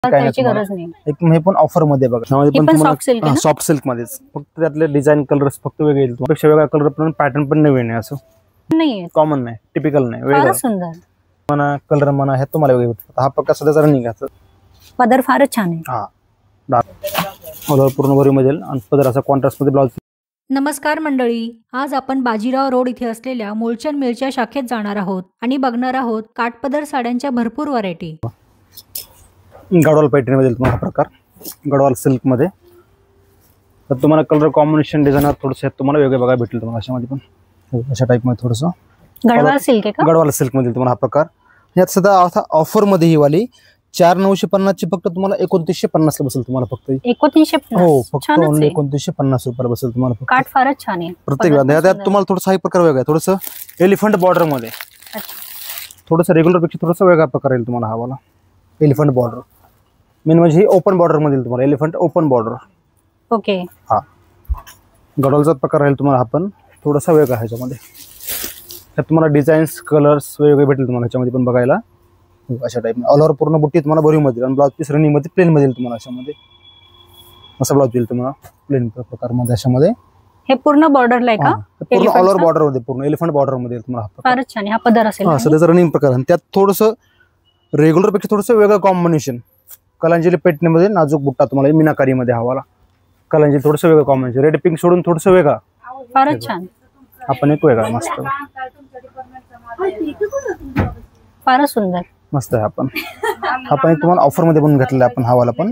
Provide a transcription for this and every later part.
काय त्याची नाही गरज नाही. एक हे पण ऑफर मध्ये बघा, त्यामध्ये हे पण पण soft silk आहे तुम्हाला ना? सॉफ्ट सिल्क मध्येच फक्त त्यातले डिझाइन कलर्स फक्त वेगळे येईल, पेक्षा वेगळा कलर पण पॅटर्न पण नवीन आहे, असं नाहीये, कॉमन नाही, टिपिकल नाही, वेगळं फारच सुंदर म्हणा कलर म्हणा हे तुम्हाला वेगळे भेटतात. हा प्रकार सध्या जरा निघायचं पदर फारच छान आहे. हा पूर्ण भरी मध्ये आणि पदर असा कॉन्ट्रास्ट मध्ये ब्लाउज. नमस्कार मंडळी, आज आपण बाजीराव रोड इथे असलेल्या मूळचंद मिलच्या शाखेत जाणार आहोत आणि बघणार आहोत काठपदर साड्यांच्या भरपूर व्हरायटी. गडवाल पैठणी मध्ये तुम्हाला हा प्रकार गडवाल सिल्क मध्ये, तर तुम्हाला कलर कॉम्बिनेशन डिझाईन थोडंसं तुम्हाला वेगळे बघायला भेटेल तुम्हाला अशामध्ये पण, अशा टाइप मध्ये थोडंसं गडवाल सिल्क आहे का? गडवाल सिल्क मध्ये तुम्हाला हा प्रकार. यात सध्या ऑफर मध्ये ही वाली 4950 ची फक्त तुम्हाला 2950 ला बसेल तुम्हाला फक्त. 2950 हो, फक्त छानच ओनली आहे. 2950 रुपयाला बसेल तुम्हाला फक्त. काठ फारच छान आहे प्रत्येक त्यात तुम्हाला थोडंसं हा प्रकार वेगळा आहे, थोडंसं एलिफंट बॉर्डर मध्ये, थोडंसं रेग्युलर पेक्षा थोडंसं वेगळा प्रकार येईल तुम्हाला हा वाला एलिफंट बॉर्डर. मेन म्हणजे ही ओपन बॉर्डर मध्ये येईल तुम्हाला, एलिफंट ओपन बॉर्डर. ओके, हा गडवालचा प्रकार राहील तुम्हाला, हा पण थोडासा वेगळा आहे ह्याच्यामध्ये. त्यात तुम्हाला डिझाईन्स कलर्स वेगवेगळे भेटेल तुम्हाला ह्याच्यामध्ये पण बघायला, अशा टाइप ऑल ओव्हर पूर्ण बुट्टी तुम्हाला भरीव मध्ये आणि ब्लाउज पीस रनिंग मध्ये प्लेन मध्ये तुम्हाला अशामध्ये असा ब्लाउज येईल तुम्हाला प्लेन प्रकार मध्ये अशामध्ये. हे पूर्ण बॉर्डरला आहे का? पूर्ण ऑल ओव्हर बॉर्डर मध्ये, पूर्ण एलिफंट बॉर्डर मध्ये तुम्हाला फारच छान आहे. हा पदर असेल हा सध्याचा रनिंग प्रकार. आणि त्यात थोडंसं रेग्युलर पेक्षा थोडंसं वेगळं कॉम्बिनेशन, कलांजली पैठणीमध्ये नाजूक बुट्टा तुम्हाला मीनाकारी मध्ये हवाला, कलांजली थोडंसं वेगळं कॉम्बिनेशन, रेड पिंक सोडून थोडंसं वेगळा, फारच छान. आपण एक वेगळा मस्त फारच सुंदर मस्त आहे. आपण एक तुम्हाला ऑफर मध्ये पण घेतलेला आपण हवाला पण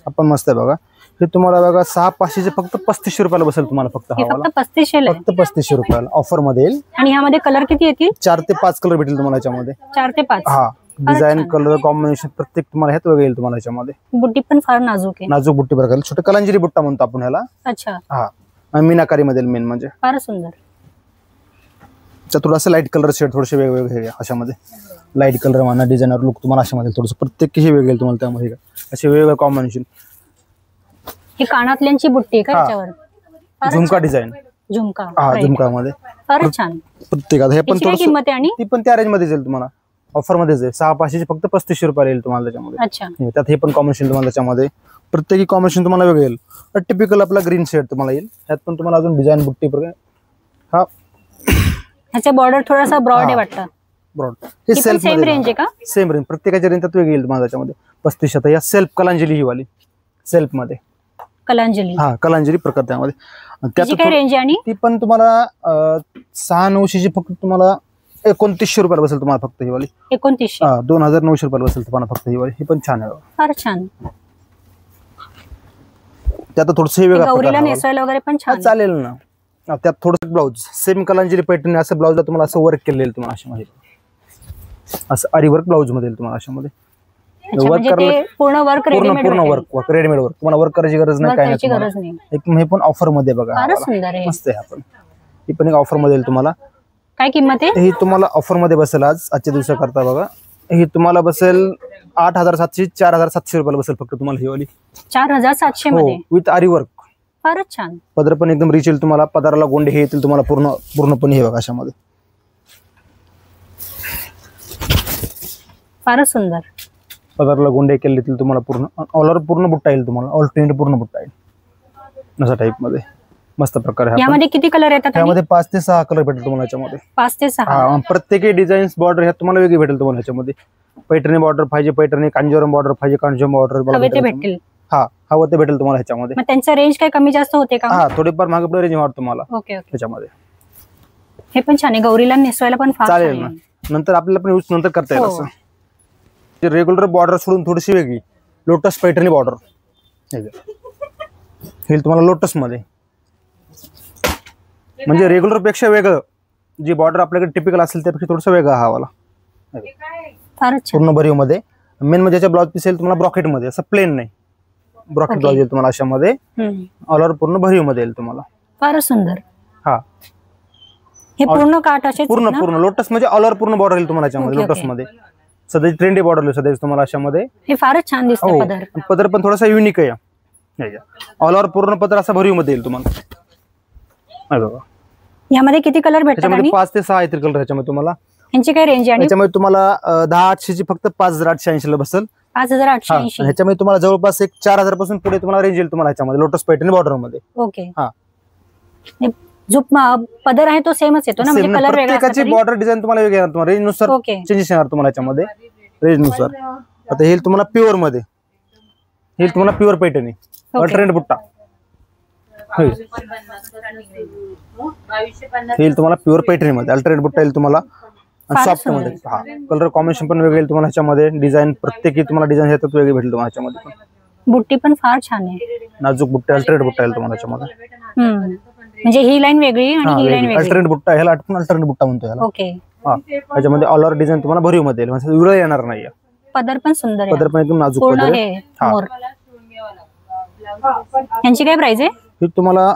आपण मस्त आहे बघा. हे तुम्हाला बघा 6500 चे फक्त 3500 रुपयाला बसेल तुम्हाला फक्त हवाला, फक्त 3500 ला फक्त 3500 रुपयाला ऑफर मध्ये येईल. आणि ह्यामध्ये कलर किती येतील? 4 ते 5 कलर भेटेल तुम्हाला याच्यामध्ये. 4 ते 5 हा डिझाईन कलर कॉम्बिनेशन प्रत्येक तुम्हाला ह्यात वेगळं येईल तुम्हाला याच्यामध्ये. बुट्टी पण फार नाजूक आहे, नाजूक बुट्टी प्रकार, छोटे कलांजली बुट्टा म्हणतो आपण ह्याला. अच्छा, हा आणि मीनाकारी मध्ये मेन म्हणजे फारच सुंदर. थोडासा लाईट कलर शेड थोडेसे वेगवेगळे अशामध्ये, लाईट कलर म्हणा डिझायनर लुक तुम्हाला अशामध्ये थोडंसं प्रत्येक हे वेगळे तुम्हाला त्यामध्ये असे वेगवेगळे कॉम्बिनेशन. ही कानातल्यांची बुट्टी आहे का याच्यावर? झुमका डिझाईन, झुमका, हा झुमका मध्ये फारच छान. प्रत्येकात हे पण किती किंमत आहे? आणि ती पण त्या रेंज मध्ये येईल तुम्हाला, ऑफर मध्येच आहे. 6500 फक्त 3500 रुपयाला येईल तुम्हाला त्याच्यामध्ये. अच्छा, त्यात हे पण कॉम्बिनेशन तुम्हाला त्याच्यामध्ये प्रत्येकी कॉम्बिनेशन तुम्हाला वेगळं येईल. टिपिकल आपला ग्रीन शेड तुम्हाला येईल, त्यात पण तुम्हाला अजून डिझाईन बुट्टी प्रकार. हा ह्याचा बॉर्डर थोडासा ब्रॉड आहे वाटतं. ब्रॉड हे सेल्फ सेम रेंज आहे का? सेम रेंज, प्रत्येकाच्या रेंज त्यात वेगळी येईल तुम्हाला त्याच्यामध्ये. 3500 आता या सेल्फ कलांजली ही वाली सेल्फ मध्ये, कलांजली, हा कलांजली प्रकार त्यामध्ये. त्याची काय रेंज आहे? आणि ती पण तुम्हाला 6900 ची फक्त तुम्हाला 2900 रुपयाला बसेल तुम्हाला फक्त ही वाली. 2900, हा 2900 रुपयाला बसेल तुम्हाला फक्त ही वाली. ही पण छान आहे, फार छान. त्यात थोडंसं वेगळं गौरीला नेसवायला वगैरे पण छान चालेल ना. त्यात थोडंसं ब्लाउज सेम कलांजली पैठणी असं ब्लाउजला तुम्हाला असं वर्क केलेलं तुम्हाला अशामध्ये, असं आरी वर्क ब्लाउज मध्ये तुम्हाला अशामध्ये वर्क करायला पूर्ण वर्क रेडीमेड, पूर्ण वर्क रेडीमेड वर्क, तुम्हाला वर्क करायची गरज नाही, काय नाही. एक हे पण ऑफर मध्ये बघा, फारच सुंदर आहे, मस्त आहे. आपण ही पण एक ऑफर मध्ये येईल तुम्हाला. काय किंमत आहे? ही तुम्हाला ऑफर मध्ये बसेल आजच्या दिवसाकरता बघा. ही तुम्हाला बसेल 8700 4700 रुपयाला बसेल फक्त तुम्हाला ही वाली. 4700 मध्ये विथ आरी वर्क, फारच छान. पदर पण एकदम रिच येईल तुम्हाला, पदराला गोंडे हे येतील तुम्हाला पूर्णपणे हे बघा अशामध्ये, फारच सुंदर. पदराला गोंडे केले येतील तुम्हाला, पूर्ण ऑल ओव्हर पूर्ण बुट्टा येईल तुम्हाला, ऑल प्रिंट पूर्ण बुट्टा येईल अशा टाइप मध्ये. मस्त प्रकार आहे. यामध्ये किती कलर येतात? यामध्ये 5 ते 6 कलर भेटेल तुम्हाला याच्यामध्ये. 5 ते 6, प्रत्येकी डिझाईन्स बॉर्डर ह्यात तुम्हाला वेगळी भेटेल तुम्हाला याच्यामध्ये. पैठणी बॉर्डर पाहिजे पैठणी, कांजीवरम बॉर्डर पाहिजे कांजीवरम बॉर्डर भेटेल. हा हवं ते भेटेल तुम्हाला ह्याच्यामध्ये. मग त्यांचा रेंज काय कमी जास्त होते का? हा थोडीफार मागे पुढे रेंज वाढतो तुम्हाला. ओके ओके, त्याच्यामध्ये हे पण छान आहे. गौरीला नेसवायला पण फार चालेल ना, नंतर आपल्याला पण यूज नंतर करता येईल असं. रेग्युलर बॉर्डर सोडून थोडीशी वेगळी लोटस पैठणी बॉर्डर हे तुम्हाला लोटस मध्ये, म्हणजे रेग्युलर पेक्षा वेगळं जी बॉर्डर आपल्याकडे टिपिकल असेल त्यापेक्षा थोडंसं वेगळं हा वाला. फारच पूर्ण भरीव मध्ये. मेन म्हणजे ब्लाउज पीस येईल तुम्हाला ब्रॉकेट मध्ये, असं प्लेन नाही, ब्रॉकेट ब्लाउज येईल तुम्हाला अशामध्ये. ऑल ओव्हर पूर्ण भरीव मध्ये येईल तुम्हाला, फारच सुंदर. हा हे पूर्ण काठ असे पूर्ण लोटस म्हणजे ऑल ओव्हर पूर्ण बॉर्डर येईल तुम्हाला याच्यामध्ये. लोटस मध्ये सध्या ट्रेंडी बॉर्डर सध्या तुम्हाला अशामध्ये. हे फारच छान दिसते. पदर पदर पण थोडासा युनिक आहे, ऑल ओव्हर पूर्ण पदर असा भरीव मध्ये येईल तुम्हाला. यामध्ये किती कलर भेटतात? 5 ते 6 येतील कलर ह्याच्यामध्ये तुम्हाला. यांची काय रेंज आहे? याच्यामध्ये तुम्हाला 10800 ची फक्त 5880 ला बसेल. 5880. आणि ह्याच्यामध्ये तुम्हाला जवळपास एक 4000 पासून पुढे तुम्हाला रेंज येईल तुम्हाला ह्याच्यामध्ये लोटस पॅटर्न बॉर्डर मध्ये. ओके. हा. जो पदर आहे तो सेमच येतो ना, म्हणजे कलर वेगळा प्रत्येकाची बॉर्डर डिझाईन तुम्हाला वेगळी येणार, तुम्हाला रेंज नुसार ओके. चेंजेस येणार तुम्हाला ह्याच्यामध्ये रेंज नुसार. आता हे तुम्हाला प्युअर मध्ये, हे तुम्हाला प्युअर पैठणी अल्टरनेट बुट्टा, हे तुम्हाला प्युअर पैठणी मध्ये अल्टरनेट बुट्टा येईल तुम्हाला सॉफ्ट मध्ये. हा, कलर कॉम्बिनेशन पण वेगळे तुम्हाला ह्याच्यामध्ये, डिझाईन प्रत्येकी तुम्हाला डिझाईन येतात वेगळे भेटेल तुम्हाला ह्याच्यामध्ये. बुट्टी पण फार छान आहे, नाजूक बुट्टे अल्टरनेट बुट्टा येईल तुम्हाला ह्याच्यामध्ये. म्हणजे ही लाईन वेगळी आणि ही लाईन वेगळी. अल्टरनेट बुट्टा, ह्याला आपण अल्टरनेट बुट्टा म्हणतो ह्याला. ओके. हा, ह्याच्यामध्ये ऑल ओव्हर डिझाईन तुम्हाला भरीव मध्ये येईल, म्हणजे विरळ येणार नाही. पदर पण सुंदर आहे, पदर पण एकदम नाजूक पूर्ण पदर आहे. हा. मोर. यांची काय प्राइस आहे? हे तुम्हाला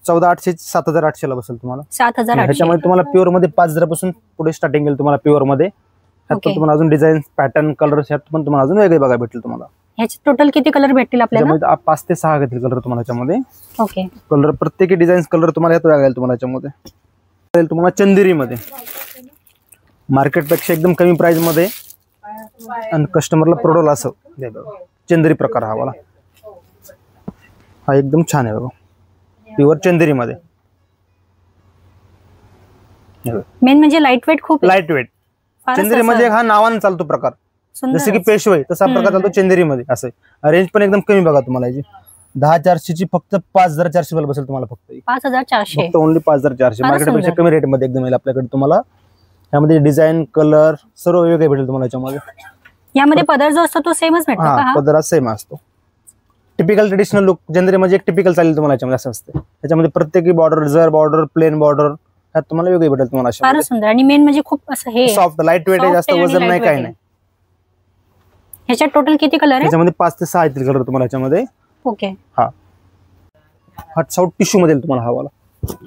14800 7800 ला बसेल तुम्हाला. 7800. ह्याच्यामध्ये तुम्हाला प्युअर मध्ये 5000 पासून पुढे स्टार्टिंग येईल तुम्हाला प्युअर मध्ये. ह्यात पण तुम्हाला अजून डिझाईन पॅटर्न कलर ह्यात पण तुम्हाला अजून वेगळे बघायला भेटेल तुम्हाला. ह्याचे टोटल किती कलर भेटतील आपल्याला? 5 ते 6 घेतील कलर तुम्हाला ह्याच्यामध्ये. ओके. कलर प्रत्येकी डिझाईन कलर तुम्हाला यात वेगळा येईल तुम्हाला ह्याच्यामध्ये. तुम्हाला चंदेरी मध्ये मार्केट पेक्षा एकदम कमी प्राइस मध्ये आणि कस्टमरला परवडेल असं चंदेरी प्रकार हा वाला. हा एकदम छान आहे बघा, प्युअर चंदेरी मध्ये. मेन म्हणजे लाईट वेट, खूप लाईट वेट चंदेरी मध्ये हा नावाने चालतो प्रकार, जसं की पेशवाई तसा प्रकार चालतो चंदेरी मध्ये. असं रेंज पण एकदम कमी बघा तुम्हाला याची. 10400 ची फक्त 5400 ला बसेल तुम्हाला. फक्त 5400, फक्त ओनली 5400. मार्केटपेक्षा कमी रेट मध्ये एकदम येईल आपल्याकडे तुम्हाला. यामध्ये डिझाईन कलर सर्व वेगळे भेटेल तुम्हाला याच्यामध्ये. यामध्ये पदर जो असतो तो सेमच भेटतो का? हा, पदर सेम असतो. टिपिकल ट्रेडिशनल लुक जनरली म्हणजे एक टिपिकल चालेल तुम्हाला याच्यामध्ये असं असते. त्याच्यामध्ये प्रत्येकी बॉर्डर, जर बॉर्डर, प्लेन बॉर्डर ह्यात तुम्हाला वेगळे भेटेल तुम्हाला. फार सुंदर. आणि मेन म्हणजे खूप असं हे सॉफ्ट लाईट वेट आहे, जास्त वजन नाही काही नाही. ह्याच्यात टोटल किती कलर आहे? ह्याच्यामध्ये 5 ते 6 येतील कलर तुम्हाला ह्याच्यामध्ये. ओके. हा, हा साऊथ टिश्यू मध्ये तुम्हाला हवाला.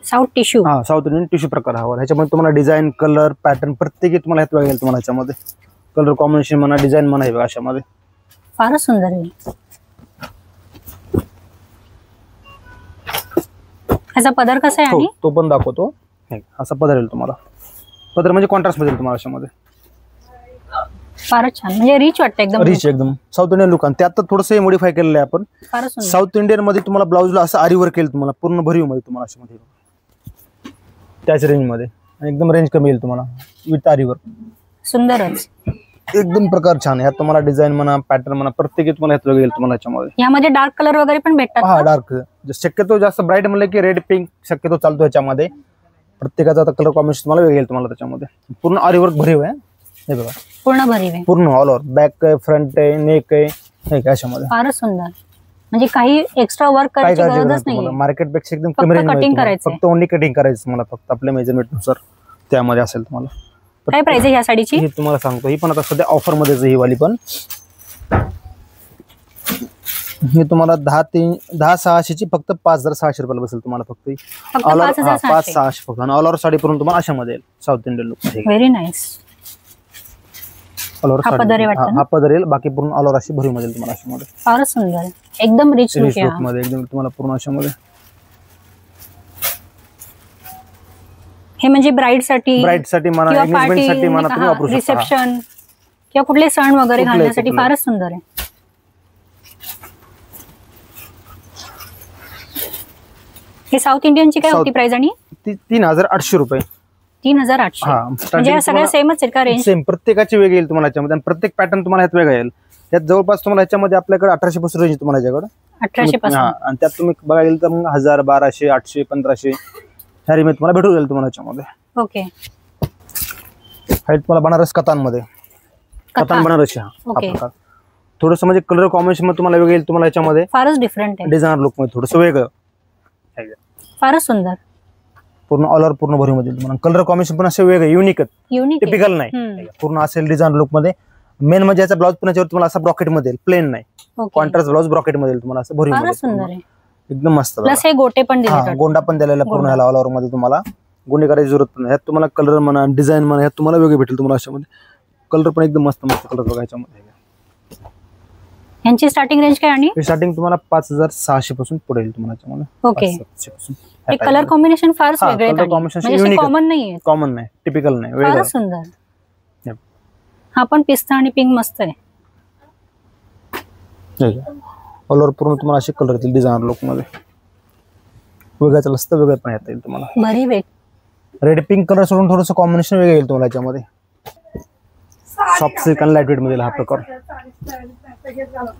South tissue. हा, साऊथ इंडियन टिश्यू प्रकार हवा. ह्याच्यामध्ये तुम्हाला डिझाईन कलर पॅटर्न प्रत्येकी तुम्हाला ह्यात वेगळे तुम्हाला ह्याच्यामध्ये. कलर कॉम्बिनेशन म्हणा, डिझाईन म्हणा, हे अशामध्ये फारच सुंदर आहे. ह्याचा पदर कसा आहे? आणि तो पण दाखवतो. असा पदर येईल तुम्हाला. पदर म्हणजे कॉन्ट्रास्ट मध्ये तुम्हाला अशामध्ये. फारच छान, म्हणजे रिच वाटतं एकदम. रिच एकदम साऊथ इंडियन लुक. आणि त्यात थोडंसं मॉडिफाय केलेलं आहे आपण. साऊथ इंडियन मध्ये तुम्हाला ब्लाऊजला असं आरी वर्क केलं तुम्हाला पूर्ण भरीव मध्ये तुम्हाला अशामध्ये. त्याच रेंज मध्ये एकदम रेंज कमी येईल तुम्हाला विथ आरी वर्क. सुंदरच एकदम प्रकार छान आहे. यात तुम्हाला डिझाईन म्हणा, पॅटर्न म्हणा, प्रत्येकी तुम्हाला यात येईल तुम्हाला याच्यामध्ये. यामध्ये डार्क कलर वगैरे पण भेटतात? हा, डार्क. शक्यतो जास्त ब्राईट म्हणलं की रेड पिंक शक्यतो चालतो याच्यामध्ये. प्रत्येकाचा आता कलर कॉम्बिनेशन तुम्हाला वेगळं येईल तुम्हाला त्याच्यामध्ये. पूर्ण आरी वर्क भरीव आहे. हे बघा, पूर्ण भरीव आहे, पूर्ण ऑल ओव्हर. बॅक आहे, फ्रंट आहे, नेक आहे, अशामध्ये. फारच सुंदर. म्हणजे काही एक्स्ट्रा वर्क करायची गरजच नाही. मार्केट पेक्षा एकदम कमी रेंज कटिंग करायचं, फक्त ओनली कटिंग करायचं मला, फक्त आपल्या मेजरमेंट नुसार त्यामध्ये असेल तुम्हाला. काय प्राइस आहे ह्या साडीची? हे तुम्हाला सांगतो, ही पण आता सध्या ऑफर मध्येच ही वाली पण. हे तुम्हाला 10,600 ची फक्त 5600 रुपयाला बसेल तुम्हाला. फक्त 5,600 फक्त. आणि ऑल ओव्हर साडी करून तुम्हाला अशामध्ये येईल south Indian look. Very nice. All over हा पदर येईल, बाकी पूर्ण ऑल ओव्हर अशी भरीव मध्ये तुम्हाला अशामध्ये. फारच सुंदर, एकदम रिच लुक मध्ये एकदम तुम्हाला पूर्ण अशामध्ये. हे म्हणजे ब्राईड साठी म्हणा, एंगेजमेंट साठी म्हणा, तुम्ही वापरू शकता. रिसेप्शन किंवा कुठले सण वगैरे घालण्यासाठी फारच सुंदर आहे. हे साऊथ इंडियनची काय होती प्राइस? आणि 3,800 रुपये. 3,800. म्हणजे सगळ्या सेमच आहेत का रेंज? सेम, प्रत्येकाची वेगळी येईल तुम्हाला याच्यामध्ये. आणि प्रत्येक पॅटर्न तुम्हाला यात वेगळा येईल. त्यात जवळपास तुम्हाला याच्यामध्ये आपल्याकडे 1800 पासून रेंज तुम्हाला याच्याकडे. 1800 पासून. आणि त्यात तुम्ही बघायला गेलं तर मग 1000, 1200, 800, 1500 ह्या रेंज तुम्हाला भेटून जाईल तुम्हाला याच्यामध्ये. ओके. हाईट तुम्हाला बनारस कतांमध्ये, कतान बनारसी. हा, थोडंसं म्हणजे कलर कॉम्बिनेशन मध्ये तुम्हाला वेगळं येईल तुम्हाला याच्यामध्ये. फारच डिफरंट आहे, डिझायनर लुक मध्ये थोडंसं वेगळं. फारच सुंदर. पूर्ण ऑल ओव्हर पूर्ण भरीव मध्ये तुम्हाला. कलर कॉम्बिनेशन पण असे वेगळे, युनिक टिपिकल नाही. पूर्ण असेल डिझायनर लुक मध्ये. मेन म्हणजे याचा ब्लाउज पण याच्यावर तुम्हाला असा ब्रॉकेट मध्ये येईल, प्लेन नाही. कॉन्ट्रास्ट ब्लाउज ब्रॉकेट मध्ये तुम्हाला असं भरीव मध्ये. सुंदर आहे, एकदम मस्त. प्लस हे गोटे पण दिले, गोंडा पण दिलेला पूर्ण ह्याला ऑल ओव्हर मध्ये. तुम्हाला गोंडी करायची जरूरत पण नाही. ह्यात तुम्हाला कलर म्हणा, डिझाईन म्हणा, ह्यात तुम्हाला वेगळे भेटेल तुम्हाला अशामध्ये. कलर पण एकदम मस्त मस्त कलर बघा याच्यामध्ये. यांची स्टार्टिंग रेंज काय? आणि स्टार्टिंग तुम्हाला 5,600 पासून पुढे येईल तुम्हाला याच्यामध्ये. ओके. हे कलर कॉम्बिनेशन फारच वेगळे आहेत, म्हणजे कॉमन नाही, कॉमन नाही, टिपिकल नाही, फारच सुंदर. हा पण पिस्ता आणि पिंक मस्त आहे. ऑल ओव्हर पूर्ण तुम्हाला असे कलर येतील डिझायनर लुक मध्ये. वेगळ्याचं असतं वेगळं पण येता येईल तुम्हाला. बरी वेग रेड पिंक कलर सोडून थोडंसं कॉम्बिनेशन वेगळं येईल तुम्हाला याच्यामध्ये. सॉफ्ट सिल्क आणि लाईट वेट मध्ये हा प्रकार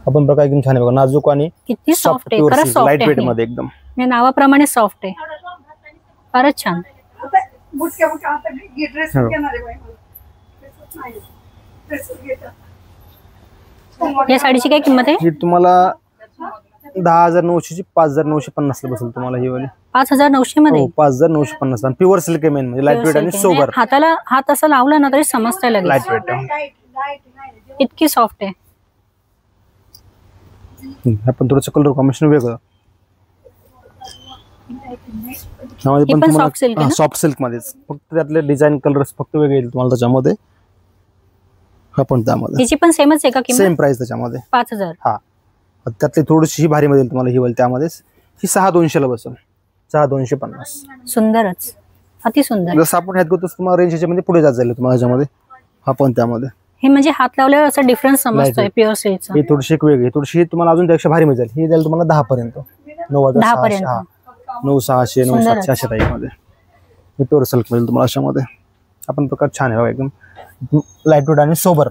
आपण प्रकार एकदम छान आहे बघा. नाजूक आणि किती सॉफ्ट आहे, खरंच सॉफ्ट लाईट वेट आहे. मध्ये एकदम. या नावाप्रमाणे सॉफ्ट आहे, फारच छान. या साडीची काय किंमत आहे? ही तुम्हाला 10,900 ची 5,950 ला बसेल तुम्हाला ही वाली. 5,900 मध्ये. हो 5,950 आणि प्युअर सिल्क मेन म्हणजे लाईट वेट आणि सोबर. हाताला हात असं लावला ना तरी समजतंय लगेच. लाईट वेट इतकी सॉफ्ट आहे. आपण थोडंसं कलर कॉम्बिनेशन वेगळं. ही पण soft silk आहे ना? सॉफ्ट सिल्क मध्येच फक्त त्यातले डिझाईन कलर्स फक्त वेगळे येईल तुम्हाला त्याच्यामध्ये. आपण त्यामध्ये तिची पण सेमच आहे का किंमत? सेम प्राइस त्याच्यामध्ये 5,000. हा. त्यातली थोडीशी ही भारी मध्ये येईल तुम्हाला ही वाली. त्यामध्येच ही 6,200 ला बसेल. 6,250. सुंदरच, अति सुंदर. जसं आपण ह्यात घेतो तुम्हाला रेंज याच्यामध्ये पुढे जात जाईल तुम्हाला याच्यामध्ये. हा पण त्यामध्ये हे म्हणजे हात लावल्यावर असं डिफरन्स समजतोय प्युअर सिल्कचा. ही थोडीशी एक वेगळी थोडीशी तुम्हाला अजून त्यापेक्षा भारी मिळेल. ही द्याल तुम्हाला 10 पर्यंत. 9,600. 9,600 9,700 अशा टाईप मध्ये. हे प्युअर सिल्क मिळेल तुम्हाला अशामध्ये. आपण प्रकार छान आहे एकदम लाईट वेट आणि सोबर.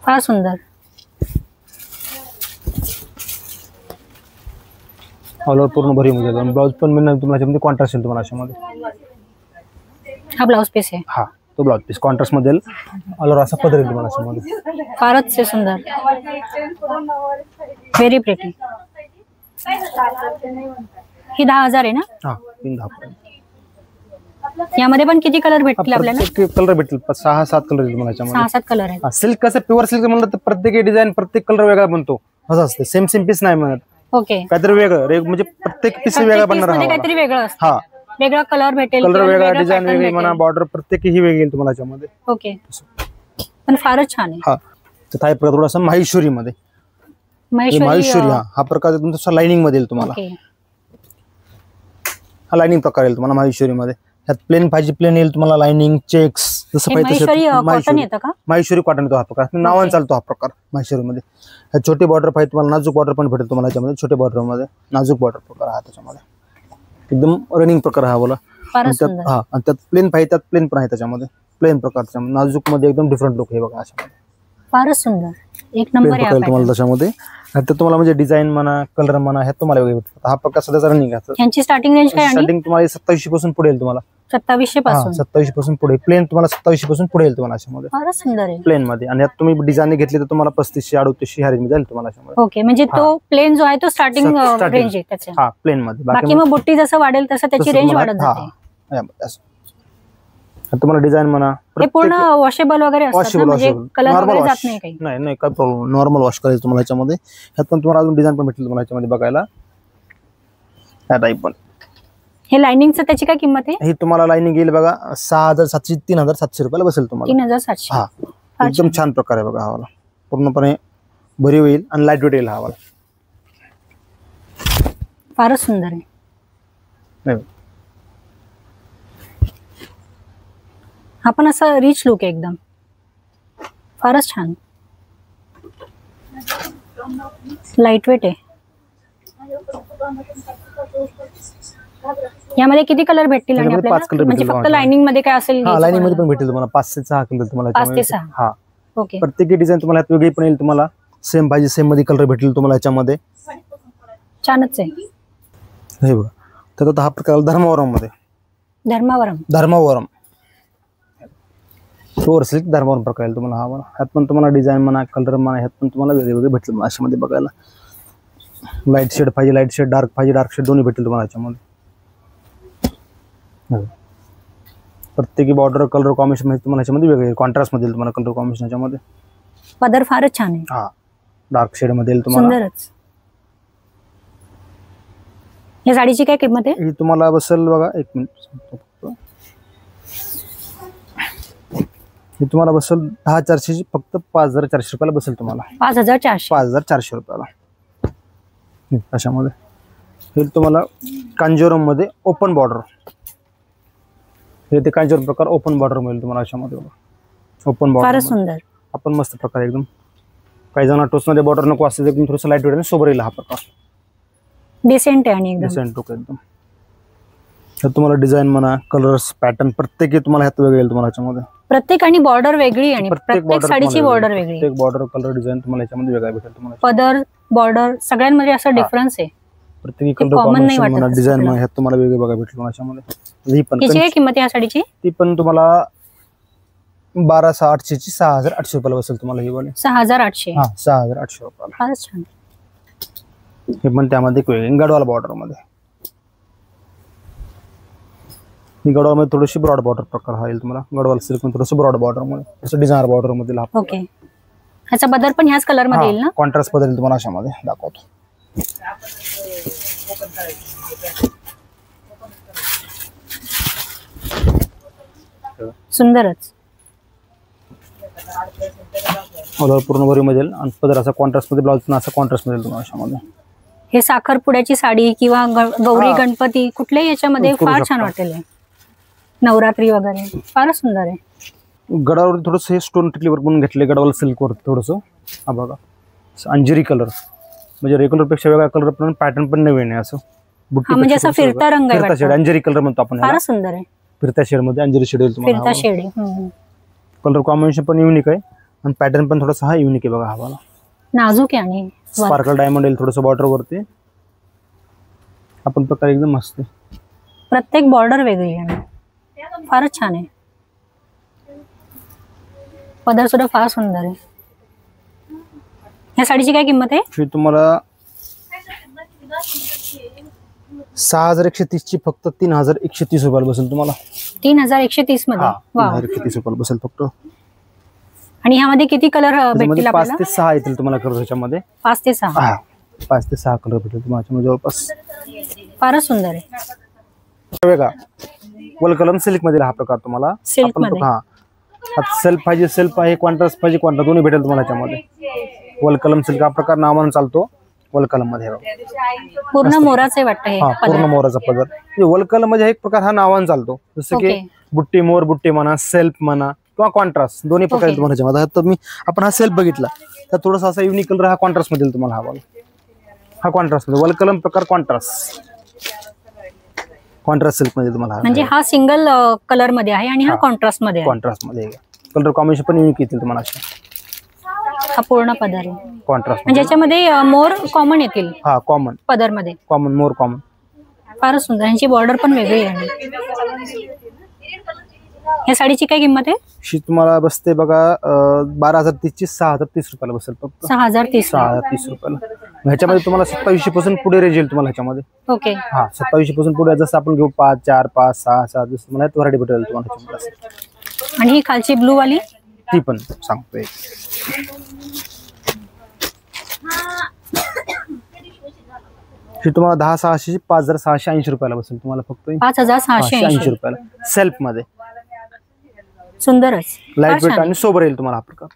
फार सुंदर. ऑल ओव्हर पूर्ण भरी मध्ये. ब्लाउज पण मिळणार तुम्हाला याच्यामध्ये कॉन्ट्रास्ट येईल तुम्हाला अशामध्ये. हा ब्लाउज पीस आहे. हा तो ब्लाउज पीस कॉन्ट्रास्ट मध्ये ऑल ओव्हर असा पदर येईल तुम्हाला अशामध्ये. फारच सुंदर. Very pretty. ही 10,000 आहे ना? हा 10 पर्यंत. यामध्ये पण किती कलर भेटतील आपल्याला? कलर भेटतील 6-7 कलर येईल तुम्हाला याच्यामध्ये. 6-7 कलर आहेत. सिल्क कसं प्युअर सिल्क म्हणलं तर प्रत्येक डिझाईन प्रत्येक कलर वेगळा बनतो. असं असते सेम सेम पीस नाही म्हणत. ओके. काहीतरी वेगळं म्हणजे प्रत्येक पीस वेगळा बनणार. काहीतरी वेगळं असतं. हा वेगळा कलर भेटेल. कलर वेगळा डिझाईन वेगळी म्हणा बॉर्डर प्रत्येक ही वेगळी येईल तुम्हाला याच्यामध्ये. ओके. पण फारच छान आहे. हा तर हा प्रकार थोडासा माहेश्वरी मध्ये. माहेश्वरी हा प्रकार तुमचा लाइनिंग मध्ये येईल तुम्हाला. हा लाइनिंग प्रकार येईल तुम्हाला माहेश्वरी मध्ये. ह्यात प्लेन पाहिजे प्लेन येईल तुम्हाला. लाइनिंग चेक्स जसं पाहिजे माहेश्वरी कॉटन येतो हा प्रकार. नावाने चालतो हा प्रकार माहेश्वरी मध्ये. ह्या छोटे बॉर्डर पाहिजे तुम्हाला. नाजूक बॉर्डर पण भेटेल तुम्हाला याच्यामध्ये. छोटे बॉर्डर मध्ये नाजूक बॉर्डर प्रकार हा त्याच्यामध्ये. एकदम रनिंग प्रकार हा बोला. हा आणि त्यात प्लेन पाहिजे त्यात प्लेन पण आहे त्याच्यामध्ये. प्लेन प्रकारचा नाजूक मध्ये एकदम डिफरंट लुक हे बघा अशा. फारच सुंदर. एक नंबर आहे तुम्हाला त्याच्यामध्ये. आता तुम्हाला म्हणजे डिझाईन म्हणा कलर म्हणा हे तुम्हाला वेगळे भेटतात. हा प्रकार सध्याचा रनिंग आहे. यांची स्टार्टिंग रेंज काय? स्टार्टिंग तुम्हाला 2700 पासून पुढे येईल तुम्हाला. 2700 पासून. 2700 पासून पुढे. प्लेन तुम्हाला 2700 पासून पुढे येईल तुम्हाला अशामध्ये. फारच सुंदर आहे प्लेन मध्ये. आणि यात तुम्ही डिझाईन घेतली तर तुम्हाला 3500-3800 ह्या रेंज मध्ये जाईल तुम्हाला अशामध्ये. ओके. म्हणजे तो प्लेन जो आहे तो स्टार्टिंग रेंज आहे त्याची. हा प्लेन मध्ये. बाकी मग बुट्टी जसं वाढेल तसं त्याची रेंज वाढत जाते. तुम्हाला डिझाईन म्हणा हे पूर्ण वॉशेबल वगैरे असतं म्हणजे कलर वगैरे जात नाही काही. नाही काय प्रॉब्लेम. नॉर्मल वॉश करायचं तुम्हाला याच्यामध्ये. ह्यात पण तुम्हाला अजून डिझाईन पण भेटेल तुम्हाला याच्यामध्ये बघायला. ह्या टाईप पण. हे लाइनिंगचं त्याची काय किंमत आहे? ही तुम्हाला लाइनिंग येईल बघा 6,700 3,700 रुपयाला बसेल तुम्हाला. 3,700. हा एकदम छान प्रकार आहे बघा. हा पूर्णपणे भरीव येईल आणि लाईट वेट येईल हा वाला. फारच सुंदर आहे. हा पण असा रिच लुक आहे एकदम. फारच छान. लाईट वेट आहे. यामध्ये किती कलर भेटतील आणि आपल्याला म्हणजे फक्त लाइनिंग मध्ये काय असेल? हा लाइनिंग मध्ये पण भेटेल तुम्हाला 5 ते 6 कलर तुम्हाला. 5 ते 6. हा ओके. प्रत्येक डिझाईन तुम्हाला वेगळी पण येईल तुम्हाला. सेम पाहिजे सेम मध्ये कलर भेटेल तुम्हाला याच्यामध्ये. छानच आहे हे बघा. तर आता हा प्रकार धर्मावरम मध्ये. धर्मावरम प्युअर सिल्क धर्मावरम प्रकार येईल तुम्हाला हा बघा. ह्यात पण तुम्हाला डिझाईन म्हणा कलर म्हणा ह्यात पण तुम्हाला वेगवेगळे भेटेल अशामध्ये बघायला. लाईट शेड पाहिजे लाईट शेड, डार्क पाहिजे डार्क शेड दोन्ही भेटेल तुम्हाला याच्यामध्ये. प्रत्येकी बॉर्डर कलर कॉम्बिनेशन मध्ये तुम्हाला याच्यामध्ये वेगळे कॉन्ट्रास्ट मध्ये तुम्हाला कलर कॉम्बिनेशन याच्यामध्ये. पदर फारच छान आहे. हा डार्क शेड मध्ये तुम्हाला. सुंदरच. या साडीची काय किंमत आहे? ही तुम्हाला बसेल बघा. एक मिनिट. ही तुम्हाला बसेल 10,400 ची फक्त 5,400 रुपयाला बसेल तुम्हाला. 5,400 रुपयाला अशामध्ये. हे तुम्हाला कांजीवरम मध्ये ओपन बॉर्डर. हे ते कांजीवरम प्रकार ओपन बॉर्डर मिळेल तुम्हाला अशामध्ये. ओपन बॉर्डर फारच सुंदर. आपण मस्त प्रकार एकदम. काही जण टोचमध्ये बॉर्डर नको असते एकदम थोडंसं लाईट वेट आणि सोबर येईल हा प्रकार. डिसेंट आहे आणि एकदम डिसेंट लुक एकदम. तर तुम्हाला डिझाईन म्हणा कलर्स पॅटर्न प्रत्येक तुम्हाला ह्यात वेगळे येईल तुम्हाला याच्यामध्ये. प्रत्येक आणि बॉर्डर वेगळी आणि प्रत्येक border साडीची तुम्हाला बॉर्डर वेगळी. वेगळी. प्रत्येक बॉर्डर कलर डिझाईन तुम्हाला याच्यामध्ये वेगळा भेटेल तुम्हाला. पदर बॉर्डर सगळ्यांमध्ये असा डिफरन्स आहे. प्रत्येक कलर common नाही कॉम्बिनेशन वाटत म्हणा असं डिझाईन सगळं. म्हणा ह्यात तुम्हाला वेगळे बघा भेटेल तुम्हाला याच्यामध्ये. ही पण हिची काय किंमत आहे या साडीची? ती पण तुम्हाला 12,800 ची 6,800 रुपयाला बसेल तुम्हाला ही वाली. 6,800. हा 6,800 रुपयाला. फारच छान. हे पण त्यामध्ये गडवाल बॉर्डर मध्ये. ही गडवाल मध्ये थोडीशी ब्रॉड बॉर्डर प्रकार हा येईल तुम्हाला. गडवाल सिल्क मध्ये थोडंसं ब्रॉड बॉर्डर मध्ये थोडंसं डिझायनर बॉर्डर मध्ये ओके. ह्याचा बदर पण ह्याच कलर मध्ये येईल ना? कॉन्ट्रास्ट बदल तुम्हाला अशामध्ये दाखवतो. सुंदरच. ऑल ओव्हर पूर्ण भरी मध्ये आणि पदर असा कॉन्ट्रास्ट मध्ये ब्लाउज पण असा कॉन्ट्रास्ट मध्ये तुम्हाला अशामध्ये. हे साखरपुड्याची साडी किंवा गौरी गणपती कुठल्याही याच्यामध्ये करू फार शकता. छान वाटेल हे. नवरात्री वगैरे फारच सुंदर आहे. गडावर थोडंसं हे स्टोन टिकलीवर पण घेतले गडवाल सिल्क वर थोडंसं. हा बघा अंजिरी कलर म्हणजे रेग्युलर पेक्षा वेगळा कलर पण पॅटर्न पण नवीन आहे असं. बुट्टी म्हणजे असा फिरता रंग आहे फिरता शेड वाटतं. अंजिरी कलर म्हणतो आपण ह्याला. फारच सुंदर आहे. फिरता शेड मध्ये अंजिरी शेड येईल फिरता तुम्हाला. शेड आहे. कलर कॉम्बिनेशन पण युनिक आहे आणि पॅटर्न पण थोडासा हा युनिक आहे बघा हा वाला. नाजूक आहे आणि स्पार्कल डायमंड येईल थोडंसं बॉर्डर वरती. आपण प्रकार एकदम मस्त आहे. प्रत्येक बॉर्डर वेगळी आहे आणि फारच छान आहे. पदर सुद्धा फार सुंदर आहे. या साडीची काय किंमत आहे? ही तुम्हाला 6,130 ची फक्त 3,130 रुपयाला बसेल तुम्हाला. 3,130 मध्ये. वा. 3,130 रुपयाला बसेल फक्त. आणि ह्यामध्ये किती कलर भेटतील 5 आपल्याला? ते 6 येतील तुम्हाला कलर ह्याच्यामध्ये. 5 ते 6. 5 ते 6 कलर भेटेल तुम्हाला याच्यामध्ये जवळपास. फारच सुंदर आहे. वेगळा वल कलम सिल्क मध्ये हा प्रकार तुम्हाला. सिल्क मध्ये. हा सेल्फ पाहिजे सेल्फ आहे कॉन्ट्रास्ट पाहिजे कॉन्ट्रास्ट दोन्ही भेटेल तुम्हाला याच्यामध्ये. वल कलम सिल्क हा प्रकार नावानं चालतो वल कलम मध्ये. पूर्ण मोराचं आहे वाटतं हे पूर्ण पदर. मोराचा पदर. वल कलम म्हणजे एक प्रकार हा नावानं चालतो. जसं की ओके. बुट्टी मोर बुट्टी म्हणा सेल्फ म्हणा किंवा कॉन्ट्रास्ट दोन्ही प्रकार ओके. तुम्हाला याच्यामध्ये. तर मी आपण हा सेल्फ बघितला तर थोडासा असा युनिक कलर हा कॉन्ट्रास्ट मध्ये तुम्हाला हा वाला. हा कॉन्ट्रास्ट मध्ये वल कलम प्रकार कॉन्ट्रास्ट सिल्क मध्ये तुम्हाला. म्हणजे हा सिंगल कलर मध्ये आहे आणि हा कॉन्ट्रास्ट मध्ये आहे. कॉन्ट्रास्ट मध्ये कलर कॉम्बिनेशन पण युनिक येतील तुम्हाला अशा. हा पूर्ण पदर आहे कॉन्ट्रास्ट म्हणजे याच्यामध्ये मोर कॉमन येतील हा कॉमन पदर मध्ये. Common more common. फारच सुंदर. यांची बॉर्डर पण वेगळी आहे. या साडीची काय किंमत आहे? शी तुम्हाला बसते बघा 12,030 ची 6,030 रुपयाला बसेल फक्त. 6,030. 6,030 रुपयाला. ह्याच्यामध्ये तुम्हाला 2700 पासून पुढे रेंज येईल तुम्हाला ह्याच्यामध्ये. ओके. हा 2700 पासून पुढे जसं आपण घेऊ 5, 4, 5, 6, 7 जसं तुम्हाला व्हरायटी भेटेल तुम्हाला ह्याच्यामध्ये. आणि ही खालची ब्लू वाली ती पण सांगतोय. ही तुम्हाला 10,600 ची 5,680 रुपयाला बसेल तुम्हाला फक्त. 5,680 रुपयाला सेल्फ मध्ये. सुंदरच. लाईट वेट आणि सोबर येईल तुम्हाला हा प्रकार.